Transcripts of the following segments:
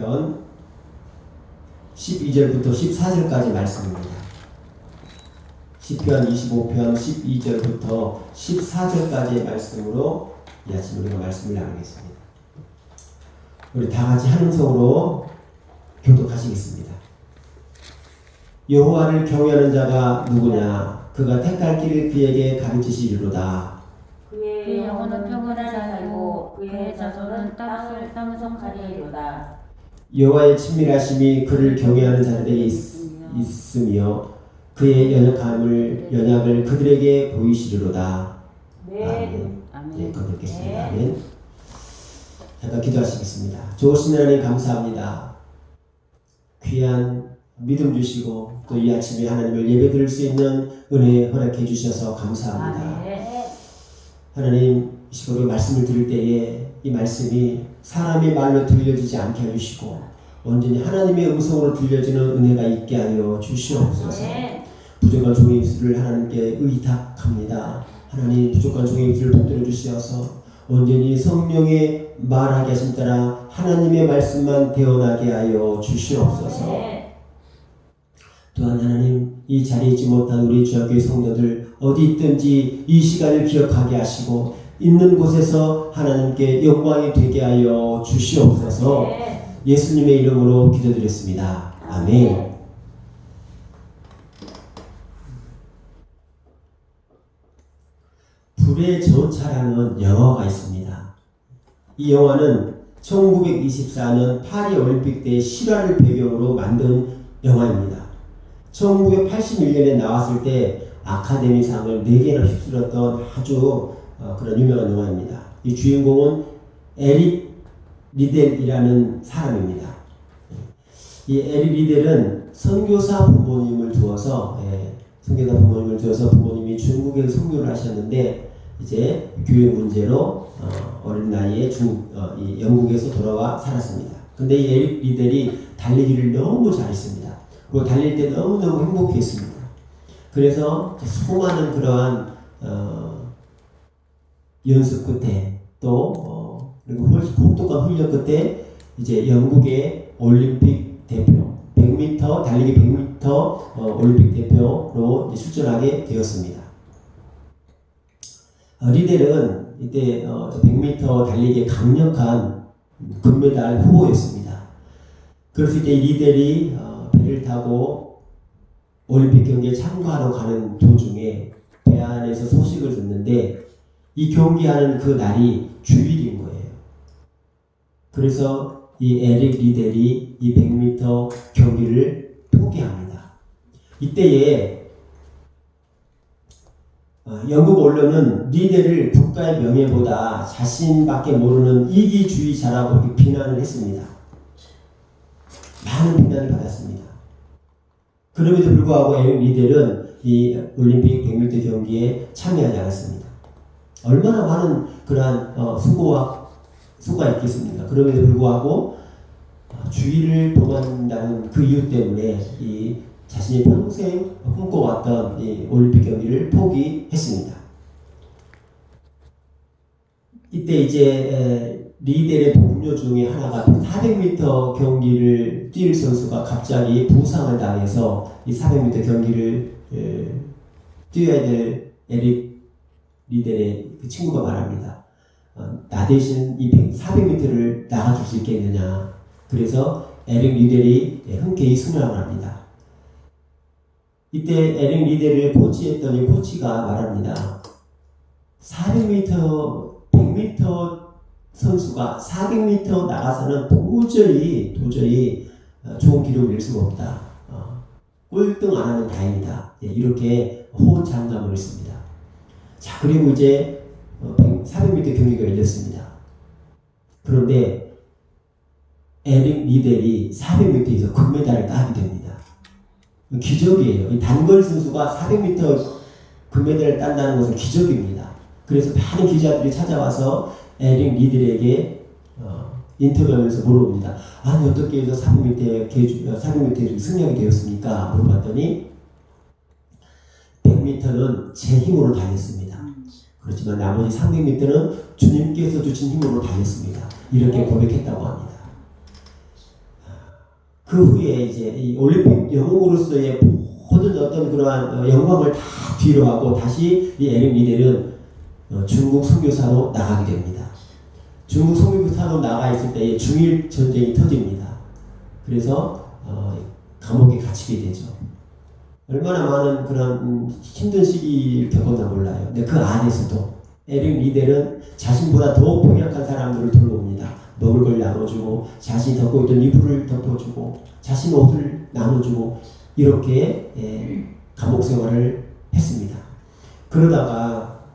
25편 12절부터 14절까지 말씀입니다. 시편 25편 12절부터 14절까지의 말씀으로 이 아침 우리가 말씀을 나누겠습니다. 우리 다 같이 한 음성으로 교독하시겠습니다. 여호와를 경외하는 자가 누구냐? 그가 택할 길을 그에게 가르치시리로다. 그의 영혼은 평안을 살고 그의 자손은 땅을 상속하리로다. 여호와의 친밀하심이 그를 경외하는 자들에게 있으며 그의 연약을 그들에게 보이시리로다. 아멘. 네, 거듭겠습니다. 아멘. 잠깐 기도하시겠습니다. 좋으신 하나님 감사합니다. 귀한 믿음 주시고 또 이 아침에 하나님을 예배드릴 수 있는 은혜 허락해 주셔서 감사합니다. 하나님, 이 시간에 말씀을 들을 때에 이 말씀이 사람의 말로 들려지지 않게 해주시고 온전히 하나님의 음성으로 들려지는 은혜가 있게 하여 주시옵소서. 부족한 종의 입술을 하나님께 의탁합니다. 하나님, 부족한 종의 입술을 붙들어 주시어서 온전히 성령의 말하게 하심 따라 하나님의 말씀만 대언하게 하여 주시옵소서. 또한 하나님, 이 자리에 있지 못한 우리 주야교회 성도들 어디 있든지 이 시간을 기억하게 하시고 있는 곳에서 하나님께 영광이 되게 하여 주시옵소서. 예수님의 이름으로 기도드렸습니다. 아멘. 불의 전차라는 영화가 있습니다. 이 영화는 1924년 파리 올림픽 때 실화를 배경으로 만든 영화입니다. 1981년에 나왔을 때 아카데미상을 4개나 휩쓸었던 아주 그런 유명한 영화입니다. 이 주인공은 에릭 리델이라는 사람입니다. 이 에릭 리델은 선교사 부모님을 두어서 부모님이 중국에서 선교를 하셨는데 이제 교육 문제로 어린 나이에 영국에서 돌아와 살았습니다. 근데 이 에릭 리델이 달리기를 너무 잘했습니다. 그리고 달릴 때 너무너무 행복했습니다. 그래서 수많은 그러한 연습 끝에 또 그리고 혹독한 훈련 끝에 이제 영국의 올림픽 대표 100m 달리기 100m 올림픽 대표로 출전하게 되었습니다. 리델은 이때 100m 달리기에 강력한 금메달 후보였습니다. 그랬을 때 리델이 배를 타고 올림픽 경기에 참가하러 가는 도중에 배 안에서 소식을 듣는데 이 경기하는 그 날이 주일인 거예요. 그래서 이 에릭 리델이 이 100m 경기를 포기합니다. 이때에 영국 언론은 리델을 국가의 명예보다 자신밖에 모르는 이기주의자라고 이렇게 비난을 했습니다. 많은 비난을 받았습니다. 그럼에도 불구하고 에릭 리델은 이 올림픽 100m 경기에 참여하지 않았습니다. 얼마나 많은 그러한 수고가 있겠습니까? 그럼에도 불구하고 주의를 범한다는 그 이유 때문에 이 자신이 평생 꿈꿔왔던 이 올림픽 경기를 포기했습니다. 이때 이제 리델의 동료 중에 하나가 400m 경기를 뛸 선수가 갑자기 부상을 당해서 이 400m 경기를 뛰어야 될 에릭 리델의 그 친구가 말합니다. 나 대신 이 400m를 나가줄 수 있겠느냐. 그래서 에릭 리델이 흔쾌히 승낙을 합니다. 이때 에릭 리델을 코치했던 이 코치가 말합니다. 400m, 100m 선수가 400m 나가서는 도저히 좋은 기록을 낼 수가 없다. 꼴등 안 하면 다행이다. 이렇게 호언장담을 했습니다. 자, 그리고 이제 400m 경기가 열렸습니다. 그런데 에릭 리델이 400m에서 금메달을 따게 됩니다. 기적이에요. 이 단거리 선수가 400m 금메달을 딴다는 것은 기적입니다. 그래서 많은 기자들이 찾아와서 에릭 리델에게 인터뷰하면서 물어봅니다. 아니, 어떻게 해서 400m에 승리하게 되었습니까? 물어봤더니 100m는 제 힘으로 달렸습니다. 그렇지만 나머지 300m는 주님께서 주신 힘으로 달렸습니다. 이렇게 고백했다고 합니다. 그 후에 이제 이 올림픽 영웅으로서의 모든 어떤 그러한 영광을 다 뒤로 하고 다시 이 에릭 리델은 중국 선교사로 나가게 됩니다. 중국 선교사로 나가 있을 때 중일 전쟁이 터집니다. 그래서 감옥에 갇히게 되죠. 얼마나 많은 그런 힘든 시기를 겪었나 몰라요. 근데 그 안에서도 에릭 리델은 자신보다 더 병약한 사람들을 돌봅니다. 먹을 걸 나눠주고 자신이 덮고 있던 이불을 덮어주고 자신 옷을 나눠주고 이렇게 감옥 생활을 했습니다. 그러다가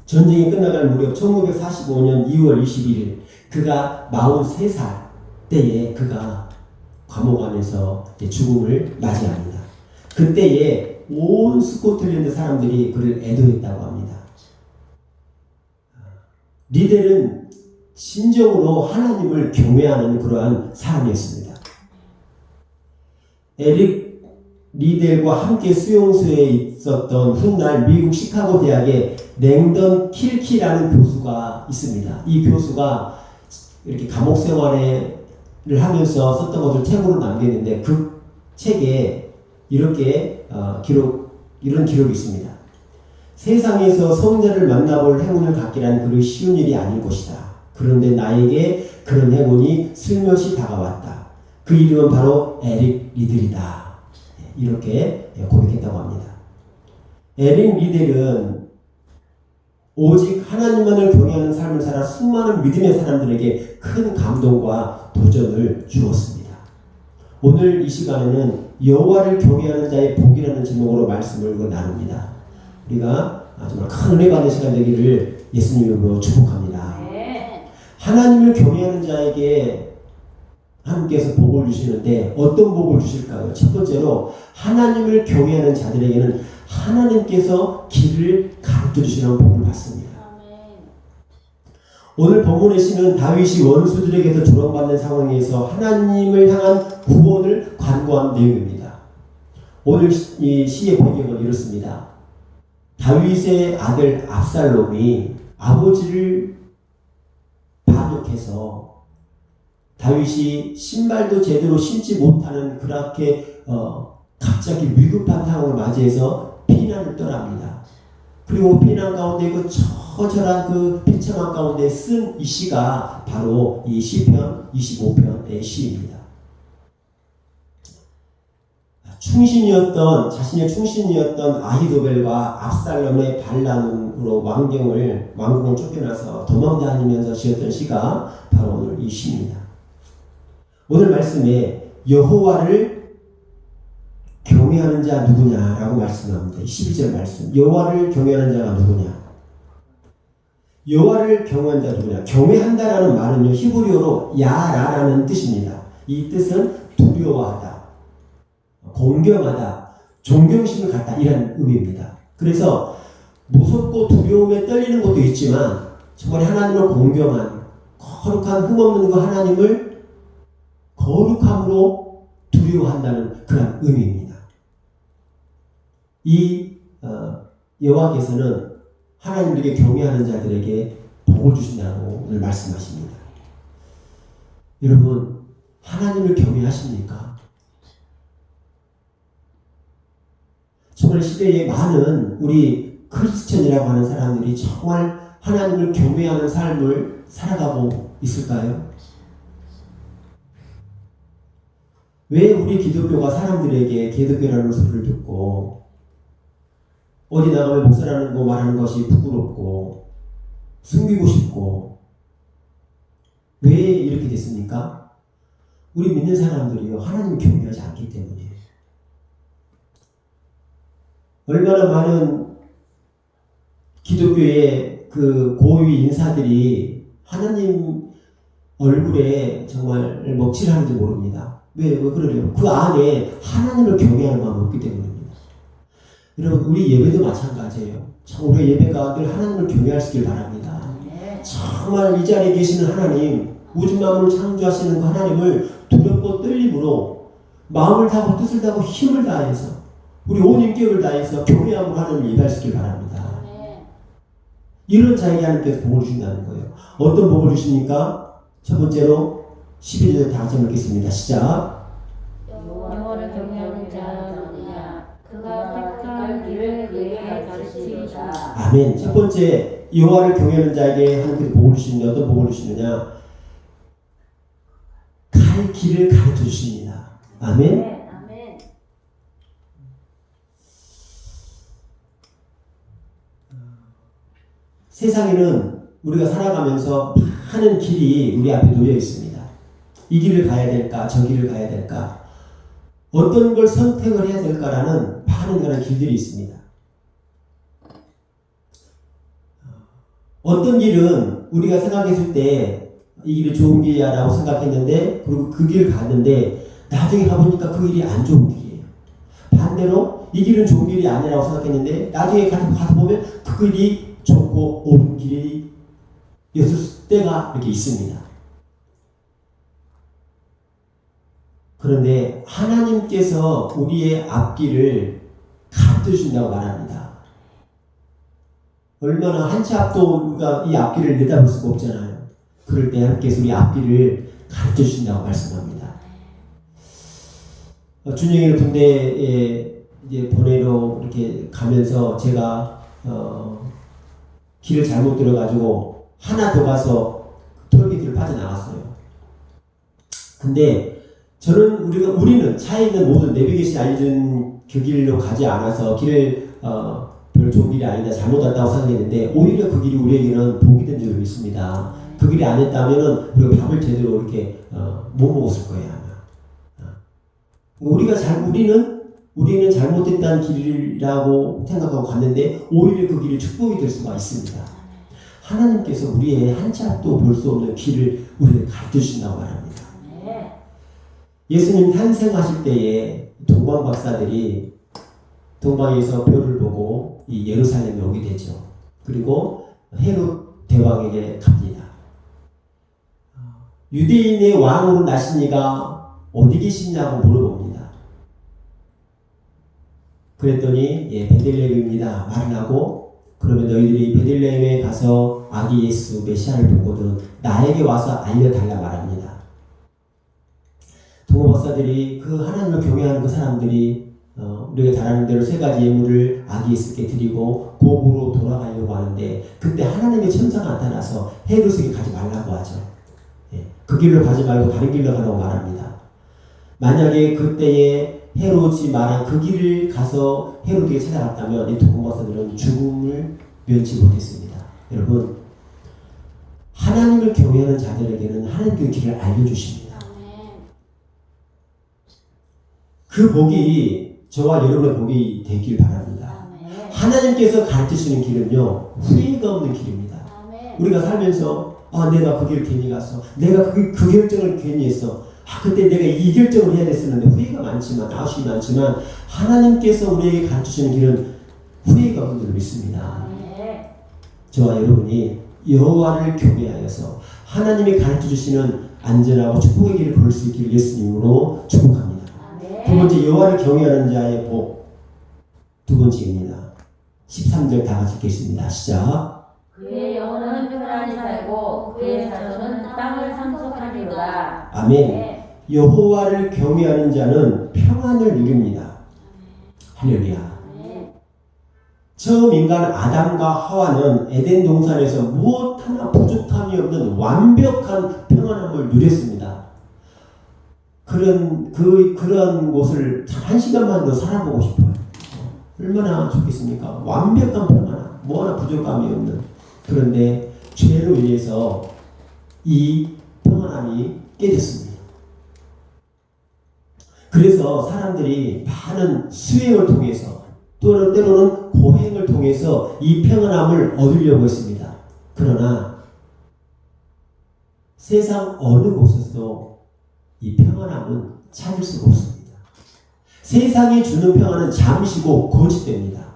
전쟁이 끝나갈 무렵 1945년 2월 21일 그가 43살 때에 그가 감옥 안에서 죽음을 맞이합니다. 그때에 온 스코틀랜드 사람들이 그를 애도했다고 합니다. 리델은 진정으로 하나님을 경외하는 그러한 사람이었습니다. 에릭 리델과 함께 수용소에 있었던 훗날 미국 시카고 대학의 랭던 킬키라는 교수가 있습니다. 이 교수가 이렇게 감옥 생활을 하면서 썼던 것을 책으로 남겼는데 그 책에 이렇게 이런 기록이 있습니다. 세상에서 성자를 만나볼 행운을 갖기란 그리 쉬운 일이 아닐 것이다. 그런데 나에게 그런 행운이 슬며시 다가왔다. 그 이름은 바로 에릭 리델이다. 이렇게 고백했다고 합니다. 에릭 리델은 오직 하나님만을 경외하는 삶을 살아 수많은 믿음의 사람들에게 큰 감동과 도전을 주었습니다. 오늘 이 시간에는 여호와를 경외하는 자의 복이라는 제목으로 말씀을 나눕니다. 우리가 정말 큰 은혜 받는 시간 되기를 예수님으로 축복합니다. 하나님을 경외하는 자에게 하나님께서 복을 주시는데 어떤 복을 주실까요? 첫 번째로 하나님을 경외하는 자들에게는 하나님께서 길을 가르쳐 주시는 복을 받습니다. 오늘 본문의 시는 다윗이 원수들에게서 조롱받는 상황에서 하나님을 향한 구원을 간구한 내용입니다. 오늘 이 시의 배경은 이렇습니다. 다윗의 아들 압살롬이 아버지를 반역해서 다윗이 신발도 제대로 신지 못하는 그렇게 갑자기 위급한 상황을 맞이해서 피난을 떠납니다. 그리고 피난 가운데 그 처절한 그 비참한 가운데 쓴 이 시가 바로 이 시편 25편의 시입니다. 자신의 충신이었던 아히도벨과 압살롬의 반란으로 왕궁을 쫓겨나서 도망다니면서 지었던 시가 바로 오늘 이 시입니다. 오늘 말씀에 여호와를 경외하는 자 누구냐라고 말씀합니다. 12절 말씀. 여호와를 경외하는 자가 누구냐? 여호와를 경외하는 자 누구냐? 경외한다라는 말은요, 히브리어로 야라라는 뜻입니다. 이 뜻은 두려워하다, 공경하다, 존경심을 갖다 이런 의미입니다. 그래서 무섭고 두려움에 떨리는 것도 있지만 정말 하나님을 공경한 거룩한 흠없는 그 하나님을 거룩함으로 두려워한다는 그런 의미입니다. 이 여호와께서는 하나님에게 경외하는 자들에게 복을 주신다고 오늘 말씀하십니다. 여러분, 하나님을 경외하십니까? 정말 시대에 많은 우리 크리스천이라고 하는 사람들이 정말 하나님을 경외하는 삶을 살아가고 있을까요? 왜 우리 기독교가 사람들에게 기독교라는 소리를 듣고 어디 나가면 목사라는 거 말하는 것이 부끄럽고 숨기고 싶고 왜 이렇게 됐습니까? 우리 믿는 사람들이요, 하나님을 경외하지 않기 때문이에요. 얼마나 많은 기독교의 그 고위 인사들이 하나님 얼굴에 정말 먹칠하는지 모릅니다. 왜 그러려고? 그 안에 하나님을 경외하는 마음이 없기 때문입니다. 여러분, 우리 예배도 마찬가지예요. 우리 예배가 늘 하나님을 경외하시길 바랍니다. 정말 이 자리에 계시는 하나님, 우주 만물을 창조하시는 그 하나님을 두렵고 떨림으로 마음을 다하고 뜻을 다하고 힘을 다해서 우리 온 인격을 다해서 경외함으로 하나님을 예배하시길 바랍니다. 이런 자에게 하나님께서 복을 주신다는 거예요. 어떤 복을 주십니까? 첫 번째로 11절 다 같이 읽겠습니다. 시작. 아멘. 첫 번째, 여호와를 경외하는 자에게 하나님께서 복을 주시는데 어떤 복을 주시느냐? 갈 길을 가르쳐 주십니다. 아멘. 아멘. 세상에는 우리가 살아가면서 많은 길이 우리 앞에 놓여 있습니다. 이 길을 가야 될까? 저 길을 가야 될까? 어떤 걸 선택을 해야 될까라는 많은 그런 길들이 있습니다. 어떤 길은 우리가 생각했을 때 이 길이 좋은 길이야 라고 생각했는데, 그리고 그 길을 갔는데 나중에 가보니까 그 길이 안 좋은 길이에요. 반대로 이 길은 좋은 길이 아니라고 생각했는데 나중에 가서 보면 그 길이 좋고 옳은 길이 였을 때가 이렇게 있습니다. 그런데 하나님께서 우리의 앞길을 가르쳐 주신다고 말합니다. 얼마나 한 치 앞도 우리가 이 앞길을 내다볼 수가 없잖아요. 그럴 때 하나님께서 우리 앞길을 가르쳐 주신다고 말씀합니다. 준영이를 군대에 이제 보내러 이렇게 가면서 제가 길을 잘못 들어가지고 하나 더 가서 톨게이트를 빠져나갔어요. 근데 저는 우리는 차에 있는 모든 내비게이션이 알려준 그 길로 가지 않아서 길을 별로 좋은 길이 아니다, 잘못 왔다고 생각했는데 오히려 그 길이 우리에게는 복이 된 줄을 믿습니다. 그 길이 안 했다면은 우리가 밥을 제대로 이렇게 못 먹었을 거예요, 아마. 우리는 잘못됐다는 길이라고 생각하고 갔는데 오히려 그 길이 축복이 될 수가 있습니다. 하나님께서 우리의 한 치 앞도 볼 수 없는 길을 우리에게 가르쳐 주신다고 말합니다. 예수님 탄생하실 때에 동방 박사들이 동방에서 별을 보고 이 예루살렘에 오게 되죠. 그리고 헤롯 대왕에게 갑니다. 유대인의 왕으로 나시니가 어디 계시냐고 물어봅니다. 그랬더니 베들레헴입니다 말을 하고, 그러면 너희들이 베들레헴에 가서 아기 예수 메시아를 보거든 나에게 와서 알려달라 말합니다. 동방 박사들이 그 하나님을 경외하는 그 사람들이 우리가 잘 아는 대로 세 가지 예물을 아기 예수께 드리고 고국으로 돌아가려고 하는데, 그때 하나님의 천사가 나타나서 헤롯에게 가지 말라고 하죠. 그 길로 가지 말고 다른 길로 가라고 말합니다. 만약에 그때에 헤롯이 말한 그 길을 가서 헤롯에게 찾아갔다면 이 동방 박사들은 죽음을 면치 못했습니다. 여러분, 하나님을 경외하는 자들에게는 하나님의 길을 알려주십니다. 그 복이 저와 여러분의 복이 되길 바랍니다. 하나님께서 가르치시는 길은요, 후회가 없는 길입니다. 우리가 살면서 내가 그 길을 괜히 갔어, 내가 그 결정을 괜히 했어, 그때 내가 이 결정을 해야 됐었는데, 후회가 많지만, 아쉬움이 많지만 하나님께서 우리에게 가르치시는 길은 후회가 없는 줄 믿습니다. 저와 여러분이 여호와를 경외하여서 하나님이 가르쳐주시는 안전하고 축복의 길을 걸 수 있기를 예수님으로 축복합니다. 두 번째, 여호와를 경외하는 자의 복. 두 번째입니다. 13절 다 같이 읽겠습니다. 시작. 그의 영혼은 평안히 살고 그의 자손은 땅을 상속하리로다. 아멘. 여호와를 경외하는 자는 평안을 누립니다. 할렐루야. 처음 인간 아담과 하와는 에덴 동산에서 무엇 하나 부족함이 없는 완벽한 평안함을 누렸습니다. 그런 곳을 한 시간만 더 살아보고 싶어요. 얼마나 좋겠습니까? 완벽한 평안함, 뭐 하나 부족함이 없는. 그런데 죄로 인해서 이 평안함이 깨졌습니다. 그래서 사람들이 많은 수행을 통해서 또는 때로는 고행을 통해서 이 평안함을 얻으려고 했습니다. 그러나 세상 어느 곳에서도 이 평안함은 찾을 수가 없습니다. 세상이 주는 평안은 잠시고 거짓됩니다.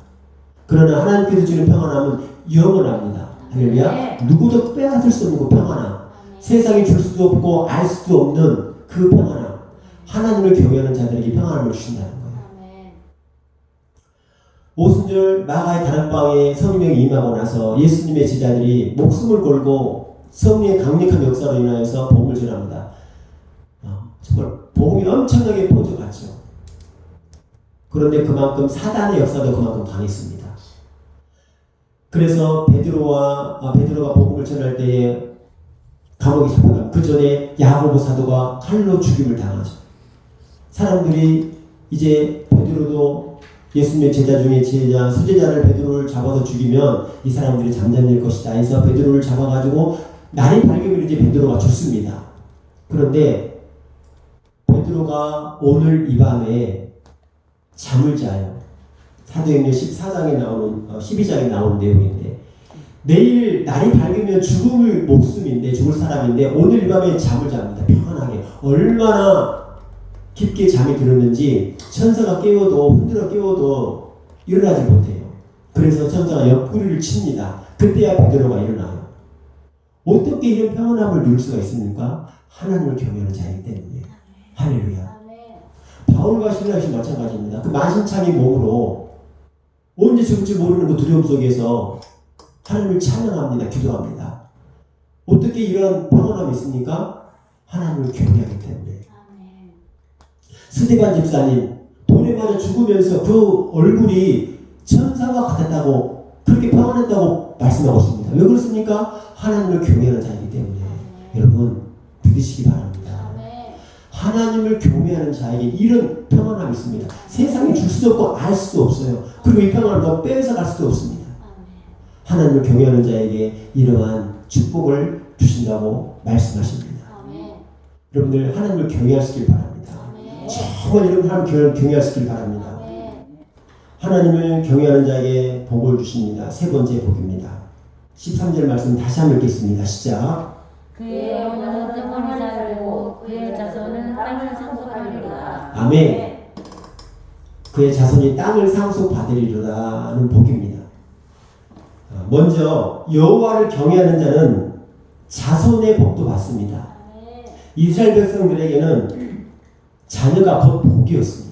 그러나 하나님께서 주는 평안함은 영원합니다. 할렐루야. 누구도 빼앗을 수 없는 그 평안함, 세상이 줄 수도 없고 알 수도 없는 그 평안함, 하나님을 경외하는 자들에게 평안함을 주신다는 거예요. 오순절 마가의 다락방에 성령이 임하고 나서 예수님의 제자들이 목숨을 걸고 성령의 강력한 역사로 인하여서 복음을 전합니다. 정말 복음이 엄청나게 퍼져갔죠. 그런데 그만큼 사단의 역사도 그만큼 강했습니다. 그래서 베드로가 복음을 전할 때에 감옥에 잡혀가. 그 전에 야고보 사도가 칼로 죽임을 당하죠. 사람들이 이제 베드로도 예수님의 제자 중에 수제자를 베드로를 잡아서 죽이면 이 사람들이 잠잠일 것이다 해서 베드로를 잡아가지고 날이 밝으면 이제 베드로가 죽습니다. 그런데 베드로가 오늘 이 밤에 잠을 자요. 사도행전 14장에 나오는 12장에 나오는 내용인데 내일 날이 밝으면 죽을 목숨인데 죽을 사람인데 오늘 이 밤에 잠을 잡니다. 평안하게. 얼마나 깊게 잠이 들었는지 천사가 깨워도 흔들어 깨워도 일어나지 못해요. 그래서 천사가 옆구리를 칩니다. 그때야 베드로가 일어나요. 어떻게 이런 평안함을 누릴 수가 있습니까? 하나님을 경외하는 자이기 때문에. 할렐루야. 바울과 실라 역시 마찬가지입니다. 그 만신창이 몸으로 언제 죽을지 모르는 그 두려움 속에서 하나님을 찬양합니다. 기도합니다. 어떻게 이런 평안함이 있습니까? 하나님을 경외하기 때문에. 스데반 집사님 돌에 맞아 죽으면서 그 얼굴이 천사와 같았다고 그렇게 평안했다고 말씀하고 있습니다. 왜 그렇습니까? 하나님을 경외하는 자이기 때문에. 여러분 믿으시기 바랍니다. 하나님을 경외하는 자에게 이런 평안함이 있습니다. 세상에 줄 수도 없고 알 수도 없어요. 그리고 이 평안을 더 뺏어갈 수도 없습니다. 하나님을 경외하는 자에게 이러한 축복을 주신다고 말씀하십니다. 여러분들 하나님을 경외하시길 바랍니다. 정말 여러분 하나님을 경외하시길 바랍니다. 하나님을 경외하는 자에게 복을 주십니다. 세 번째 복입니다. 13절 말씀 다시 한번 읽겠습니다. 시작. 그의 영혼은 영원히 살고 그의 자손은 땅을 상속하리로다. 아멘. 그의 자손이 땅을 상속받으리로다는 복입니다. 먼저 여호와를 경외하는 자는 자손의 복도 받습니다. 이스라엘 백성들에게는 자녀가 곧 복이었습니다.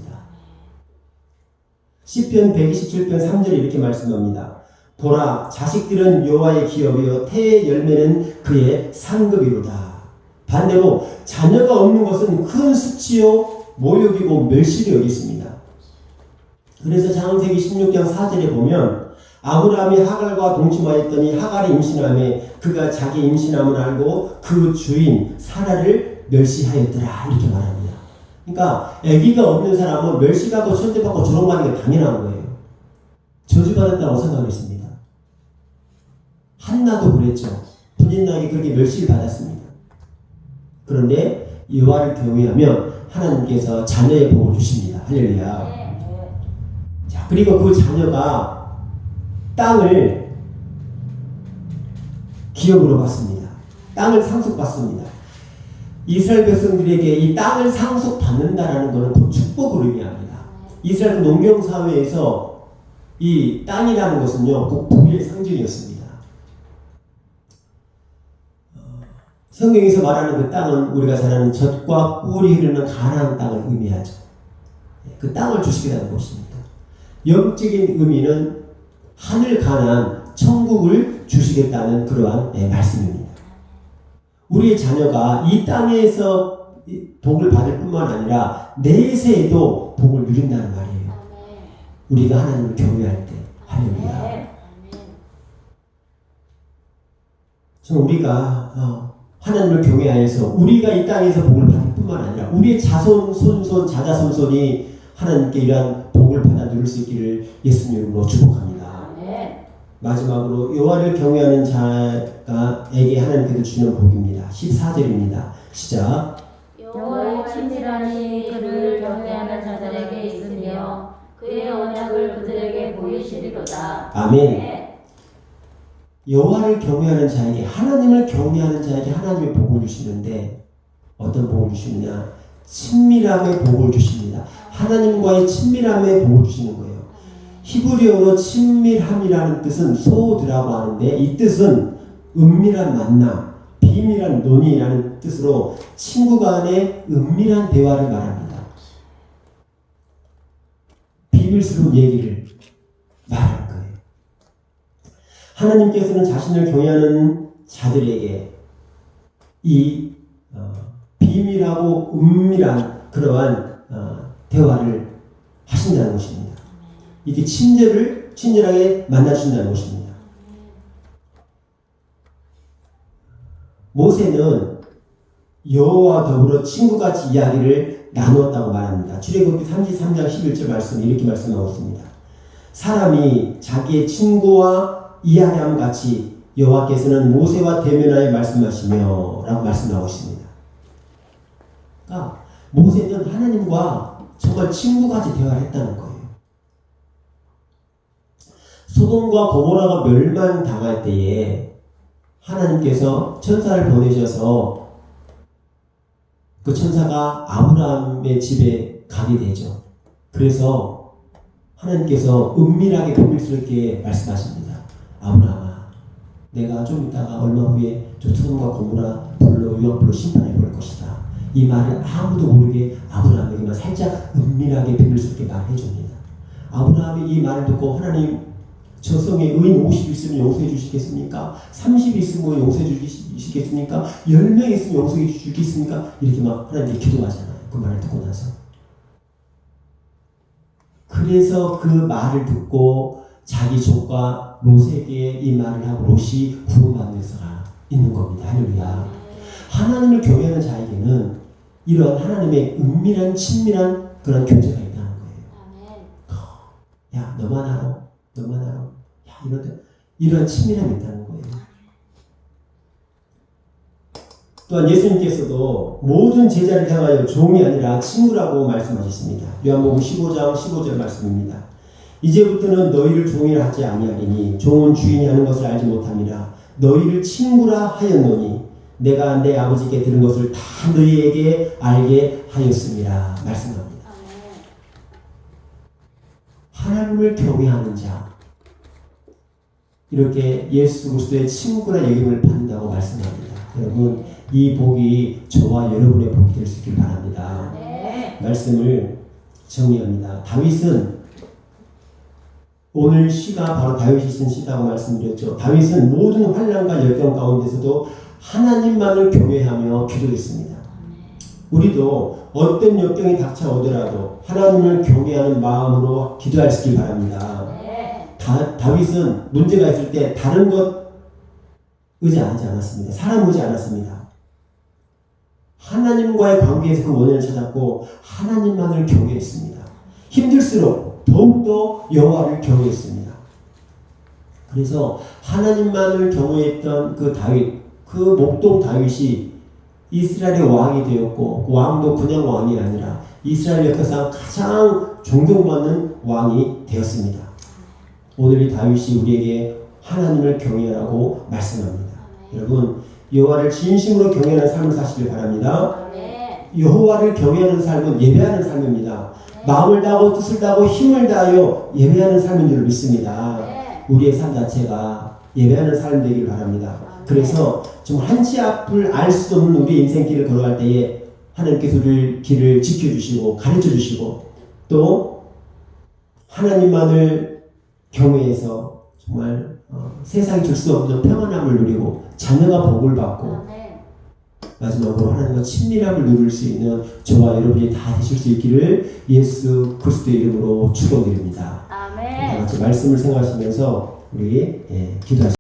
시편 127편 3절에 이렇게 말씀합니다. 보라, 자식들은 여호와의 기업이요 태의 열매는 그의 상급이로다. 반대로 자녀가 없는 것은 큰 수치요 모욕이고 멸시를 여겼습니다. 그래서 창세기 16장 4절에 보면 아브라함이 하갈과 동침하였더니 하갈이 임신함에 그가 자기 임신함을 알고 그 주인 사라를 멸시하였더라 이렇게 말합니다. 그러니까 아기가 없는 사람은 멸시받고 천대받고 조롱받는 게 당연한 거예요. 저주받았다고 생각했습니다. 한나도 그랬죠. 분인나에게 그렇게 멸시를 받았습니다. 그런데 여호와를 경외하면 하나님께서 자녀의 복을 주십니다. 할렐루야. 자, 그리고 그 자녀가 땅을 기업으로 받습니다. 땅을 상속받습니다. 이스라엘 백성들에게 이 땅을 상속받는다라는 것은 곧 축복을 의미합니다. 이스라엘 농경사회에서 이 땅이라는 것은요, 꼭 부의 상징이었습니다. 성경에서 말하는 그 땅은 우리가 잘 아는 젖과 꿀이 흐르는 가나안 땅을 의미하죠. 그 땅을 주시겠다는 것입니다. 영적인 의미는 하늘 가나안 천국을 주시겠다는 그러한 말씀입니다. 우리의 자녀가 이 땅에서 복을 받을 뿐만 아니라 내세에도 복을 누린다는 말이에요. 우리가 하나님을 경외할 때. 할렐루야. 저는 우리가 하나님을 경외하여서 우리가 이 땅에서 복을 받을 뿐만 아니라 우리의 자손, 손손, 자자손손이 하나님께 이러한 복을 받아 누릴 수 있기를 예수님으로 축복합니다. 마지막으로 여호와를 경외하는 자에게 하나님께서 주는 복입니다. 14절입니다. 시작. 여호와의 친밀함이 그를 경외하는 자들에게 있으며 그의 언약을 그들에게 보이시리로다. 아멘. 여호와를 경외하는 자에게, 하나님을 경외하는 자에게 하나님의 복을 주시는데 어떤 복을 주시느냐? 친밀함의 복을 주십니다. 하나님과의 친밀함의 복을 주시는 거예요. 히브리어로 친밀함이라는 뜻은 소드라고 하는데 이 뜻은 은밀한 만남, 비밀한 논의라는 뜻으로 친구 간의 은밀한 대화를 말합니다. 비밀스러운 얘기를 말하는 거예요. 하나님께서는 자신을 경외하는 자들에게 이 비밀하고 은밀한 그러한 대화를 하신다는 것입니다. 이렇게 친절하게 만나주신다는 것입니다. 모세는 여호와와 더불어 친구같이 이야기를 나누었다고 말합니다. 출애굽기 33장 11절 말씀 이렇게 말씀하고 있습니다. 사람이 자기의 친구와 이야기함 같이 여호와께서는 모세와 대면하여 말씀하시며 라고 말씀하고 있습니다. 그러니까 모세는 하나님과 정말 친구같이 대화를 했다는 거예요. 소돔과 고모라가 멸망당할 때에 하나님께서 천사를 보내셔서 그 천사가 아브라함의 집에 가게 되죠. 그래서 하나님께서 은밀하게 비밀스럽게 말씀하십니다. 아브라함아, 내가 좀 이따가 얼마 후에 저 소돔과 고모라 불로 유황불로 심판해 볼 것이다. 이 말을 아무도 모르게 아브라함에게만 살짝 은밀하게 비밀스럽게 말해 줍니다. 아브라함이 이 말을 듣고 하나님, 저 성에 의인 50 있으면 용서해 주시겠습니까? 30 있으면 용서해 주시겠습니까? 10명 있으면 용서해 주시겠습니까? 이렇게 막 하나님께 기도하잖아요. 그 말을 듣고 나서. 그래서 그 말을 듣고 자기 조카 롯에게 이 말을 하고 롯이 구원받는 수가 있는 겁니다. 할렐루야. 하나님을 경외하는 자에게는 이런 하나님의 은밀한 친밀한 그런 교제가 있다는 거예요. 야, 너만 알아. 너만 알아. 야, 이런 친밀함이 있다는 거예요. 또한 예수님께서도 모든 제자를 향하여 종이 아니라 친구라고 말씀하셨습니다. 요한복음 15장 15절 말씀입니다. 이제부터는 너희를 종이라 하지 아니하리니 종은 주인이 하는 것을 알지 못함이라. 너희를 친구라 하였노니 내가 내 아버지께 들은 것을 다 너희에게 알게 하였습니다. 말씀합니다. 하나님을 경외하는 자, 이렇게 예수 그리스도의 친구라 여김을 받는다고 말씀합니다. 여러분, 이 복이 저와 여러분의 복이 될 수 있길 바랍니다. 말씀을 정리합니다. 다윗은, 오늘 시가 바로 다윗이 쓴 시다고 말씀드렸죠. 다윗은 모든 환난과 역경 가운데서도 하나님만을 경외하며 기도했습니다. 우리도 어떤 역경이 닥쳐오더라도 하나님을 경외하는 마음으로 기도할 수 있길 바랍니다. 다윗은 문제가 있을 때 다른 것 의지하지 않았습니다. 사람 의지 않았습니다. 하나님과의 관계에서 그 원인을 찾았고 하나님만을 경외했습니다. 힘들수록 더욱더 여호와를 경외했습니다. 그래서 하나님만을 경외했던 그 다윗, 그 목동 다윗이 이스라엘의 왕이 되었고, 그 왕도 그냥 왕이 아니라 이스라엘 역사상 가장 존경받는 왕이 되었습니다. 오늘 이 다윗이 우리에게 하나님을 경외하라고 말씀합니다. 여러분, 여호와를 진심으로 경외하는 삶을 사시길 바랍니다. 여호와를 경외하는 삶은 예배하는 삶입니다. 마음을 다하고 뜻을 다하고 힘을 다하여 예배하는 삶인 줄 믿습니다. 우리의 삶 자체가 예배하는 삶 되길 바랍니다. 그래서 정말 한 치 앞을 알 수 없는 우리의 인생길을 걸어갈 때에 하나님께서 우리를 길을 지켜주시고 가르쳐주시고 또 하나님만을 경외해서 정말 세상이 줄 수 없는 평안함을 누리고 자녀가 복을 받고 마지막으로 하나님과 친밀함을 누릴 수 있는 저와 여러분이 다 되실 수 있기를 예수 그리스도의 이름으로 축원드립니다. 다 같이 말씀을 생각하시면서 우리 기도하시겠습니다.